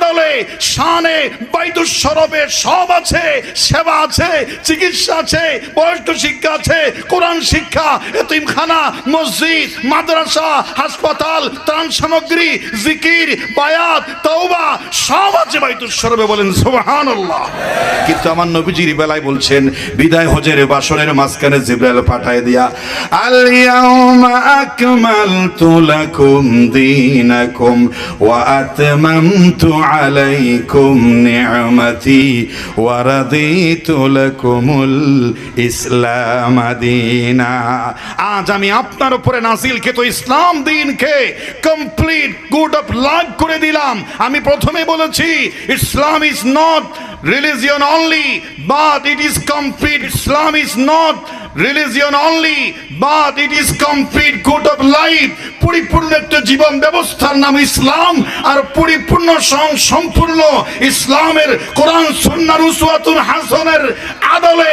আদলে শানে বাইতুল শরফে সব আছে, সেবা আছে, চিকিৎসা আছে, বয়স্ক শিক্ষা আছে, কোরআন শিক্ষা, এতিমখানা, মসজিদ, মাদ্রাসা, হাসপাতাল, ত্রাণ সামগ্রী, জিকির, বায়াত, তওবা সব আছে বাইতুল শরফে। বলেন সুবহানাল্লাহ। কিন্তু আমার নবীজির বেলায় বলছেন বিদায় হজের বাসনের মাঝখানে জিবরাইল পাঠায় দিয়া আল ইয়াউমা আকমালতু লাকুম দীনাকুম ওয়া আতমামতু আলাইকুম নি'মাতি ওয়া রাদিতু লাকুমুল ইসলাম দীনা। আজ আমি আপনার উপরে নাজিলকৃত ইসলাম দ্বীনকে কমপ্লিট গুড অফ লাইফ করে দিলাম। আমি প্রথমে বলেছি ইসলাম is not religion only but it is complete. Islam is not religion only but it is complete good of life. পরিপূর্ণ একটা জীবন ব্যবস্থার নাম ইসলাম, আর পরিপূর্ণ সম্পূর্ণ ইসলামের কোরআন সুন্নাহর উসওয়াতুন হাসানের আদলে